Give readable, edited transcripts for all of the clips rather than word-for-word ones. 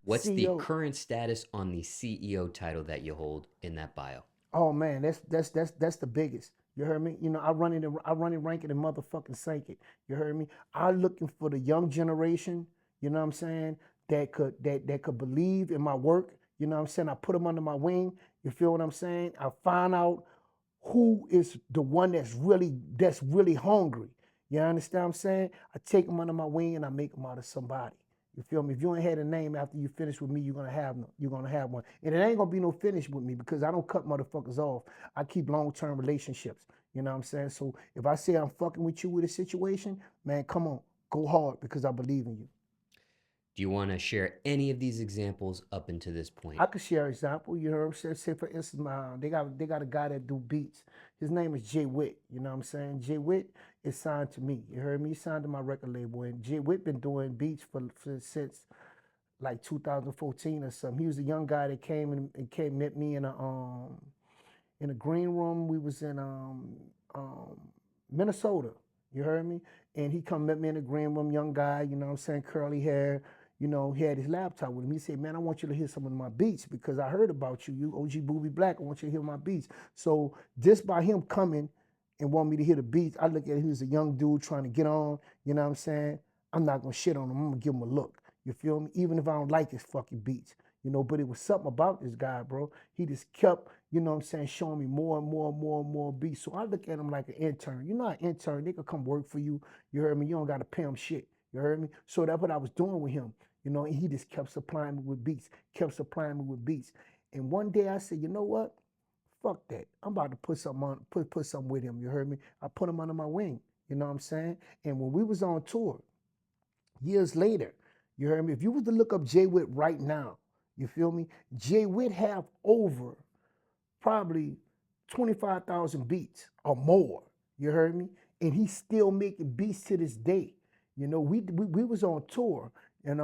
What's the CEO. current status on the CEO title that you hold in that bio? Oh man, that's the biggest. You heard me? You know, I run it, rank it, and motherfucking sank it. You heard me? I'm looking for the young generation. You know what I'm saying? That could believe in my work. You know what I'm saying? I put them under my wing. You feel what I'm saying? I find out who is the one that's really hungry. You understand what I'm saying? I take them under my wing and I make them out of somebody. You feel me? If you ain't had a name after you finish with me, you're gonna have no, you're gonna have one. And it ain't gonna be no finish with me because I don't cut motherfuckers off. I keep long-term relationships. You know what I'm saying? So if I say I'm fucking with you with a situation, man, come on, go hard because I believe in you. Do you want to share any of these examples up until this point? I could share an example. You know what I'm saying? Say for instance, they got a guy that do beats. His name is Jay Witt. You know what I'm saying? Jay Witt is signed to me. You heard me? He signed to my record label, and Jay Witt been doing beats for since like 2014 or something. He was a young guy that came met me in a green room. We was in um Minnesota. You heard me? And he come met me in the green room, young guy, you know what I'm saying, curly hair. You know, he had his laptop with him. He said, "Man, I want you to hear some of my beats because I heard about you. You OG Boobie Black. I want you to hear my beats." So just by him coming and want me to hear the beats, I look at him as a young dude trying to get on. You know what I'm saying? I'm not gonna shit on him. I'm gonna give him a look. You feel me? Even if I don't like his fucking beats. You know, but it was something about this guy, bro. He just kept, you know what I'm saying, showing me more and more and more and more beats. So I look at him like an intern. You know, an intern, they could come work for you. You heard me? You don't got to pay him shit. You heard me? So that's what I was doing with him. You know, and he just kept supplying me with beats, kept supplying me with beats. And one day I said, you know what? Fuck that. I'm about to put something on, put something with him. You heard me? I put him under my wing. You know what I'm saying? And when we was on tour, years later, you heard me? If you was to look up Jay Witt right now, you feel me? Jay Witt have over probably 25,000 beats or more. You heard me? And he's still making beats to this day. You know, we was on tour, and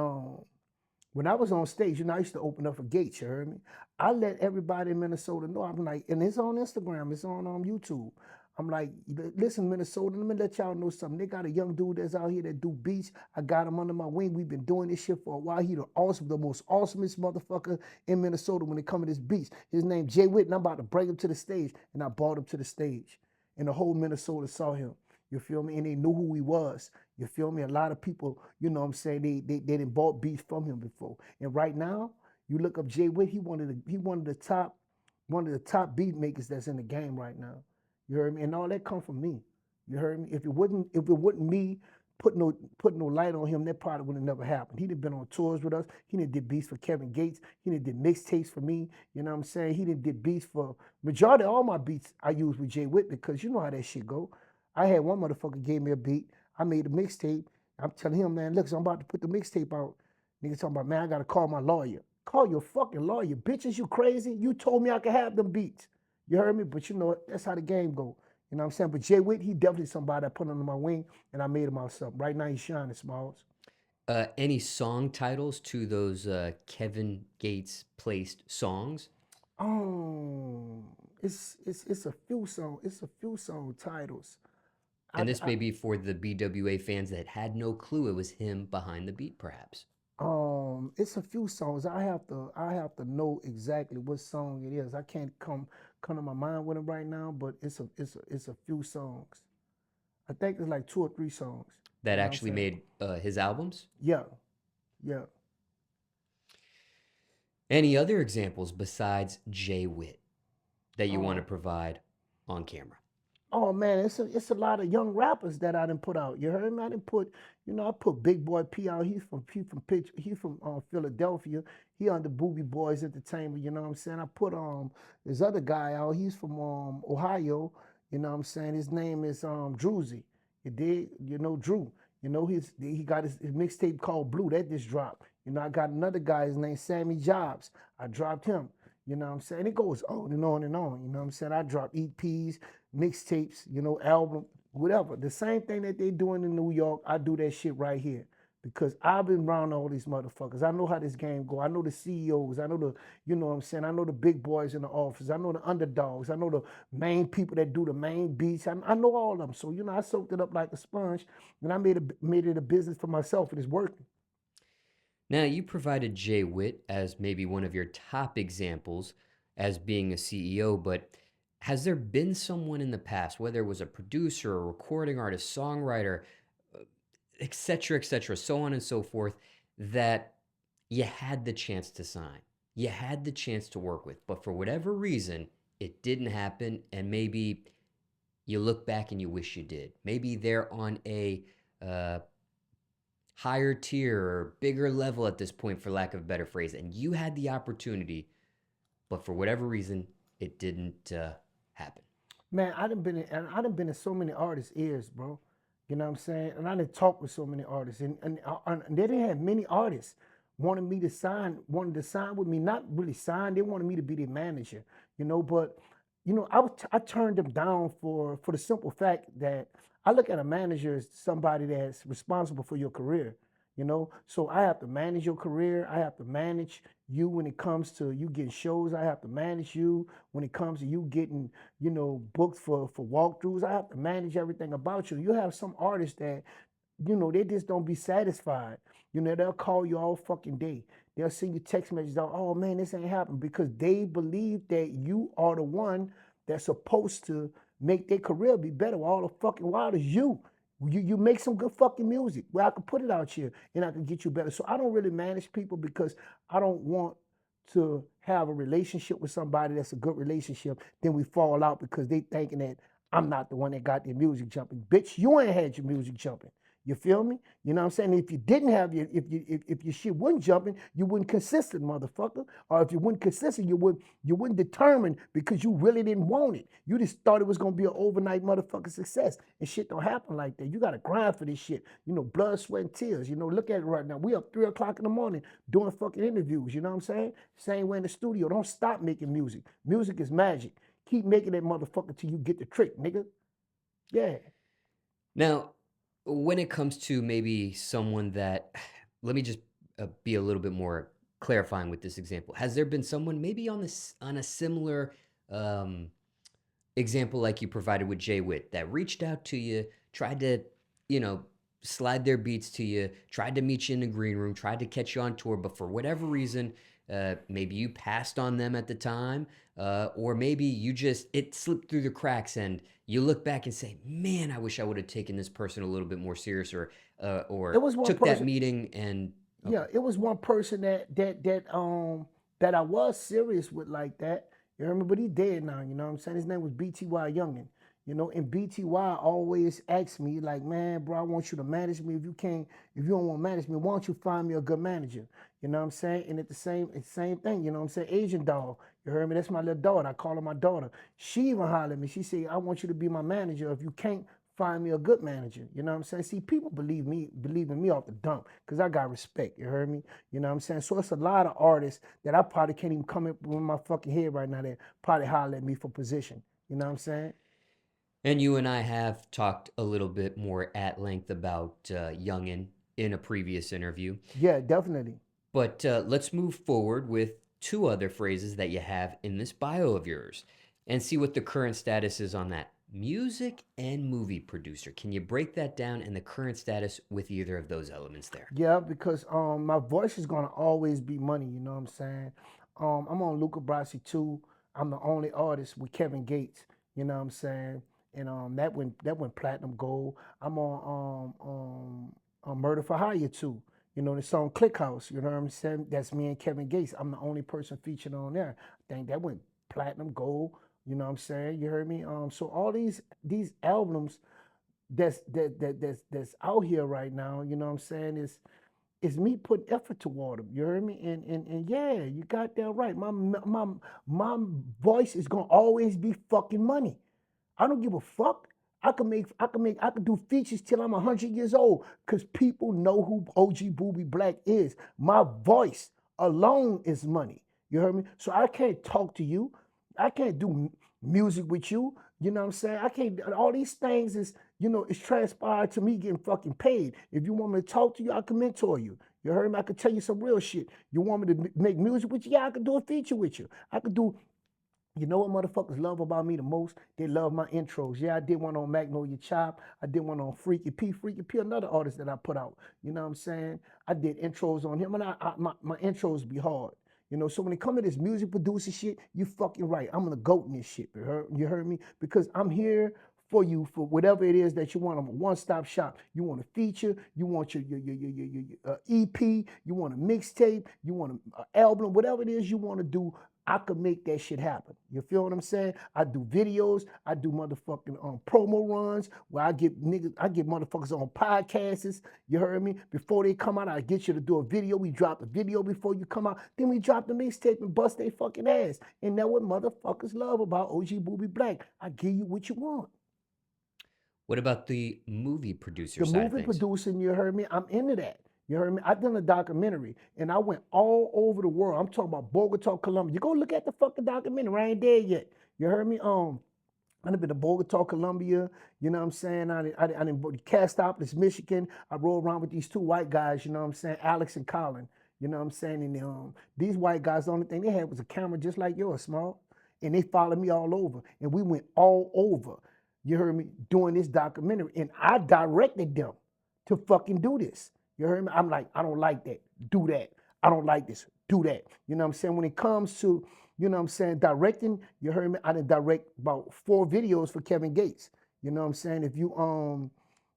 when I was on stage, you know, I used to open up for Gates. You heard me? I let everybody in Minnesota know. I'm like, and it's on Instagram, it's on YouTube. I'm like, listen, Minnesota, let me let y'all know something. They got a young dude that's out here that do beats. I got him under my wing. We've been doing this shit for a while. He the most awesomest motherfucker in Minnesota when it comes to this beats. His name Jay Witt, and I'm about to bring him to the stage. And I brought him to the stage. And the whole Minnesota saw him. You feel me? And they knew who he was. You feel me? A lot of people, you know what I'm saying, they didn't bought beats from him before. And right now, you look up Jay Witt, he one of the top beat makers that's in the game right now. You heard me? And all that come from me. You heard me? If it wasn't me putting no light on him, that probably would have never happened. He done been on tours with us. He did beats for Kevin Gates. He did mixtapes for me. You know what I'm saying? He did beats for majority of all my beats I use with Jay Witt because you know how that shit go. I had one motherfucker gave me a beat. I made a mixtape. I'm telling him, man, look, so I'm about to put the mixtape out. Nigga talking about, man, I gotta call my lawyer. Call your fucking lawyer, bitches. You crazy? You told me I could have them beats. You heard me? But you know what? That's how the game go. You know what I'm saying? But Jay Witt, he definitely somebody I put under my wing and I made him out something. Right now he's shining, Smalls. Any song titles to those Kevin Gates placed songs? Um, it's a few song. It's a few song titles. I, And this I may be for the BWA fans that had no clue it was him behind the beat, perhaps. it's a few songs. I have to know exactly what song it is. I can't come to my mind with it right now, but it's a few songs. I think it's like two or three songs. That You know what I'm actually saying? made his albums. Yeah, yeah. Any other examples besides Jay Witt that you want to Oh, provide on camera? oh man, it's a lot of young rappers that I didn't put out. You heard me? I didn't put, I put Big Boy P out. He's from Philadelphia. He on the Boobie Boys Entertainment. You know what I'm saying? I put this other guy out. He's from Ohio. You know what I'm saying? His name is Druzy. You did, Drew. He got his mixtape called Blue that just dropped. I got another guy. His name Sammy Jobs. I dropped him. You know what I'm saying? It goes on and on and on. You know what I'm saying? I drop EPs, mixtapes, album, whatever. The same thing that they doing in New York, I do that shit right here. Because I've been around all these motherfuckers. I know how this game go. I know the CEOs. I know you know what I'm saying? I know the big boys in the office. I know the underdogs. I know the main people that do the main beats. I know all of them. So, I soaked it up like a sponge and I made it a business for myself and it's working. Now, you provided Jay Witt as maybe one of your top examples as being a CEO, but has there been someone in the past, whether it was a producer, a recording artist, songwriter, et cetera, so on and so forth, that you had the chance to sign, you had the chance to work with, but for whatever reason, it didn't happen, and maybe you look back and you wish you did. Maybe they're on a uh, higher tier or bigger level at this point, for lack of a better phrase, and you had the opportunity, but for whatever reason, it didn't happen. Man, I done been in so many artists' ears, bro. You know what I'm saying? And I done talked with so many artists, and they didn't have many artists wanted to sign with me. Not really sign. They wanted me to be their manager, but I turned them down for the simple fact that I look at a manager as somebody that's responsible for your career. So I have to manage your career. I have to manage you when it comes to you getting shows. I have to manage you when it comes to you getting, booked for walkthroughs. I have to manage everything about you. You have some artists that, they just don't be satisfied. They'll call you all fucking day. They'll send you text messages out, oh man, this ain't happening because they believe that you are the one that's supposed to make their career be better. All the fucking while is you. You make some good fucking music where I can put it out here and I can get you better. So I don't really manage people because I don't want to have a relationship with somebody that's a good relationship. Then we fall out because they thinking that I'm not the one that got their music jumping. Bitch, you ain't had your music jumping. You feel me? You know what I'm saying? If you didn't have if your shit wasn't jumping, you wouldn't consistent, motherfucker. Or if you wouldn't consistent, you wouldn't determine because you really didn't want it. You just thought it was gonna be an overnight motherfucking success. And shit don't happen like that. You gotta grind for this shit. Blood, sweat, and tears. Look at it right now. We up 3 o'clock in the morning doing fucking interviews. You know what I'm saying? Same way in the studio. Don't stop making music. Music is magic. Keep making that motherfucker till you get the trick, nigga. Yeah. Now, when it comes to maybe someone that, let me just be a little bit more clarifying with this example. Has there been someone maybe on a similar um, example like you provided with Jay Witt that reached out to you, tried to, you know, slide their beats to you, tried to meet you in the green room, tried to catch you on tour, but for whatever reason, maybe you passed on them at the time, or maybe it slipped through the cracks and you look back and say, man, I wish I would have taken this person a little bit more serious, It or was one took that person. meeting and, Yeah, okay. it was one person that I was serious with like that. You remember, but he dead now. You know what I'm saying? His name was BTY Youngin. And BTY always asks me like, man, bro, I want you to manage me. If you don't want to manage me, why don't you find me a good manager? You know what I'm saying? And it's the same thing. You know what I'm saying? Asian doll. You heard me? That's my little daughter. I call her my daughter. She even hollered at me. She said, I want you to be my manager. If you can't find me a good manager. You know what I'm saying? See, people believe in me off the dump because I got respect. You heard me? You know what I'm saying? So it's a lot of artists that I probably can't even come up with my fucking head right now that probably holler at me for position. You know what I'm saying? And you and I have talked a little bit more at length about Youngin in a previous interview. Yeah, definitely. But let's move forward with two other phrases that you have in this bio of yours and see what the current status is on that. Music and movie producer. Can you break that down and the current status with either of those elements there? Yeah, because my voice is gonna always be money, you know what I'm saying? I'm on Luca Brasi too. I'm the only artist with Kevin Gates, you know what I'm saying? And that went platinum gold. I'm on Murder for Hire too. The song Click House, you know what I'm saying? That's me and Kevin Gates. I'm the only person featured on there. I think that went platinum gold, you know what I'm saying? You heard me? So all these albums that's out here right now, you know what I'm saying, is me putting effort toward them. You heard me? And yeah, you got that right. My voice is gonna always be fucking money. I don't give a fuck. I could do features till I'm 100 years old because people know who OG Boobie Black is. My voice alone is money. You heard me? So I can't talk to you. I can't do music with you. You know what I'm saying? I can't. All these things it's transpired to me getting fucking paid. If you want me to talk to you, I can mentor you. You heard me? I could tell you some real shit. You want me to make music with you? Yeah, I could do a feature with you. I could do You know what motherfuckers love about me the most? They love my intros. Yeah, I did one on Magnolia Chop. I did one on Freaky P. Freaky P, another artist that I put out. You know what I'm saying? I did intros on him, and my intros be hard. You know, so when it come to this music producer shit, you fucking right. I'm gonna goat in this shit. You heard me? Because I'm here for you for whatever it is that you want. I'm a one-stop shop. You want a feature, you want your EP, you want a mixtape, you want an album, whatever it is you want to do. I could make that shit happen. You feel what I'm saying? I do videos, I do motherfucking promo runs where I get niggas, I get motherfuckers on podcasts. You heard me? Before they come out, I get you to do a video. We drop the video before you come out. Then we drop the mixtape and bust they fucking ass. And that's what motherfuckers love about OG Boobie Black. I give you what you want. What about the movie producer The side of movie things? producing, you heard me? I'm into that. You heard me? I done a documentary and I went all over the world. I'm talking about Bogota, Colombia. You go look at the fucking documentary. I ain't there yet. You heard me? I've been to Bogota, Colombia. You know what I'm saying? I didn't go to Castopolis, Michigan. I rode around with these two white guys. You know what I'm saying? Alex and Colin. You know what I'm saying? And these white guys, the only thing they had was a camera just like yours, small. And they followed me all over. And we went all over. You heard me? Doing this documentary. And I directed them to fucking do this. You heard me? I'm like, I don't like that. Do that. I don't like this. Do that. You know what I'm saying? When it comes to, you know what I'm saying, directing, you heard me? I did direct about 4 videos for Kevin Gates. You know what I'm saying? If you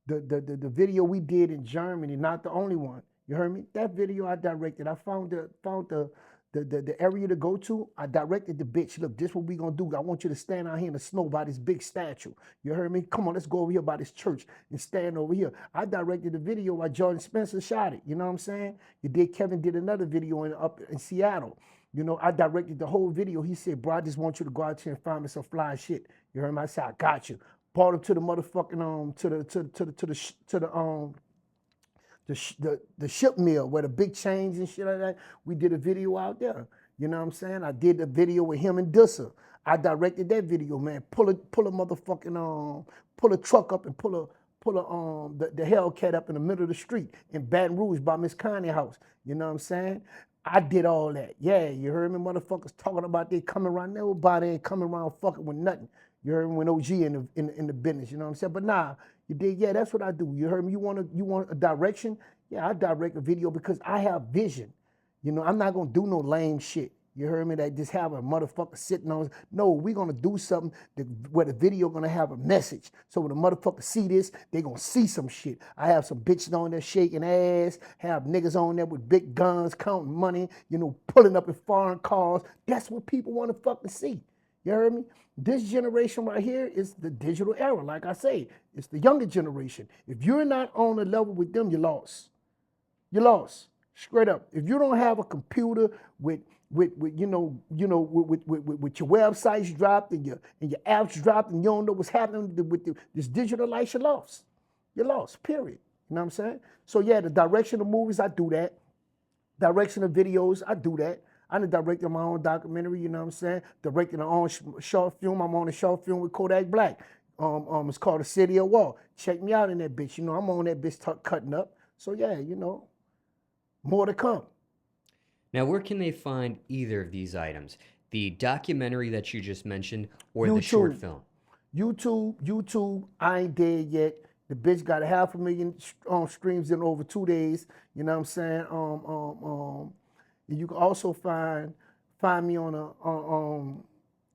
the video we did in Germany, not the only one. You heard me? That video I directed. I found the area to go to. I directed the bitch. Look, this what we gonna do. I want you to stand out here in the snow by this big statue. You heard me? Come on, let's go over here by this church and stand over here. I directed the video while Jordan Spencer shot it. You know what I'm saying? Kevin did another video up in Seattle. You know, I directed the whole video. He said, bro, I just want you to go out here and find me some fly shit. You heard me? I said, I got you. Brought him to the motherfucking the ship mill where the big chains and shit like that. We did a video out there. You know what I'm saying? I did the video with him and Dussa. I directed that video, man. Pull a motherfucking pull a truck up and pull the Hellcat up in the middle of the street in Baton Rouge by Miss Connie house. You know what I'm saying? I did all that. Yeah, you heard me, motherfuckers talking about they coming around. Nobody ain't coming around fucking with nothing. You heard me when OG in the business. You know what I'm saying? But nah, you did. Yeah, that's what I do. You heard me. You want a direction? Yeah, I direct a video because I have vision. You know, I'm not gonna do no lame shit. You heard me? That just have a motherfucker sitting on. No, we're gonna do something where the video gonna have a message. So when the motherfucker see this, they gonna see some shit. I have some bitches on there shaking ass, have niggas on there with big guns counting money, you know, pulling up in foreign cars. That's what people wanna fucking see. You heard me? This generation right here is the digital era. Like I say, it's the younger generation. If you're not on a level with them, you're lost. You're lost. Straight up. If you don't have a computer with with your websites dropped and your apps dropped and you don't know what's happening with this digital life, you're lost. You're lost. Period. You know what I'm saying? So yeah, the direction of movies, I do that. Direction of videos, I do that. I done directed my own documentary, you know what I'm saying? Directed my own short film. I'm on a short film with Kodak Black. It's called The City of War. Check me out in that bitch. You know, I'm on that bitch cutting up. So yeah, you know, more to come. Now, where can they find either of these items? The documentary that you just mentioned or the short YouTube. film? YouTube, I ain't dead yet. The bitch got 500,000 streams in over 2 days. You know what I'm saying? And you can also find me on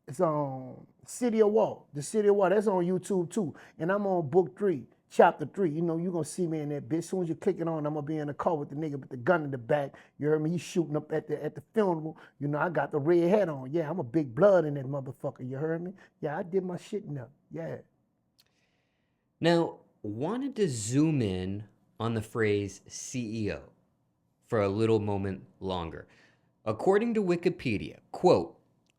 it's on City of War. The City of War, that's on YouTube too. And I'm on book 3, chapter 3. You know, you're gonna see me in that bitch. As soon as you click it on, I'm gonna be in the car with the nigga with the gun in the back. You heard me? He's shooting up at the funeral. You know, I got the red hat on. Yeah, I'm a big blood in that motherfucker. You heard me? Yeah, I did my shit in there. Yeah. Now, wanted to zoom in on the phrase CEO for a little moment longer. According to Wikipedia, quote,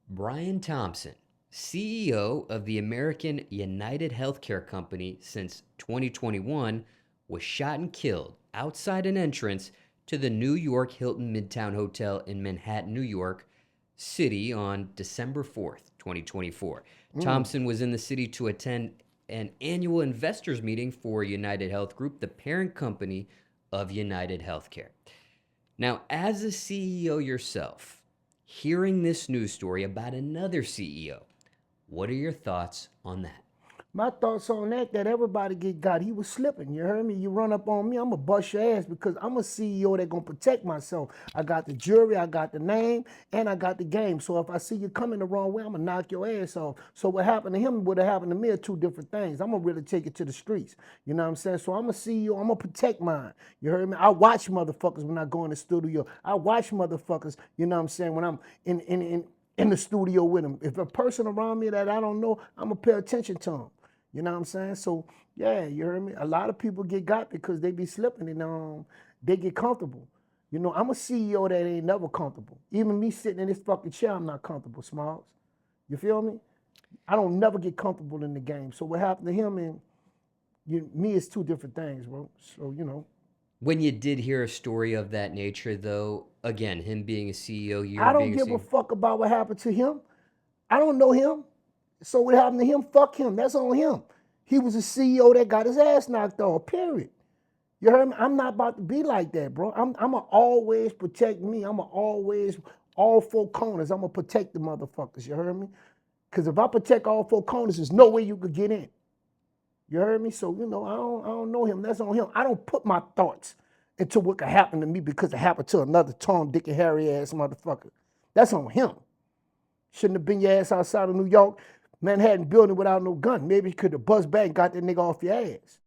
Brian Thompson, CEO of the American United Healthcare Company since 2021, was shot and killed outside an entrance to the New York Hilton Midtown Hotel in Manhattan, New York City on December 4th, 2024. Thompson was in the city to attend an annual investors meeting for United Health Group, the parent company of United Healthcare. Now, as a CEO yourself, Hearing this news story about another CEO, what are your thoughts on that? My thoughts on that everybody get got. He was slipping. You heard me? You run up on me, I'm going to bust your ass because I'm a CEO that going to protect myself. I got the jury, I got the name, and I got the game. So if I see you coming the wrong way, I'm going to knock your ass off. So what happened to him would have happened to me are two different things. I'm going to really take it to the streets. You know what I'm saying? So I'm a CEO. I'm going to protect mine. You heard me? I watch motherfuckers when I go in the studio. I watch motherfuckers, you know what I'm saying, when I'm in the studio with them. If a person around me that I don't know, I'm going to pay attention to them. You know what I'm saying? So, yeah, you heard me? A lot of people get got because they be slipping and they get comfortable. You know, I'm a CEO that ain't never comfortable. Even me sitting in this fucking chair, I'm not comfortable, Smallz. You feel me? I don't never get comfortable in the game. So what happened to him and me is two different things, bro. So, you know. When you did hear a story of that nature, though, again, him being a CEO, you're I don't being a give a CEO. fuck about what happened to him. I don't know him. So what happened to him, fuck him. That's on him. He was a CEO that got his ass knocked off, period. You heard me? I'm not about to be like that, bro. I'ma always protect me. I'ma always, all four corners, I'ma protect the motherfuckers. You heard me? Because if I protect all four corners, there's no way you could get in. You heard me? So, you know, I don't know him. That's on him. I don't put my thoughts into what could happen to me because it happened to another Tom, Dick, and Harry ass motherfucker. That's on him. Shouldn't have been your ass outside of New York, Manhattan building without no gun. Maybe you could have buzzed back and got that nigga off your ass.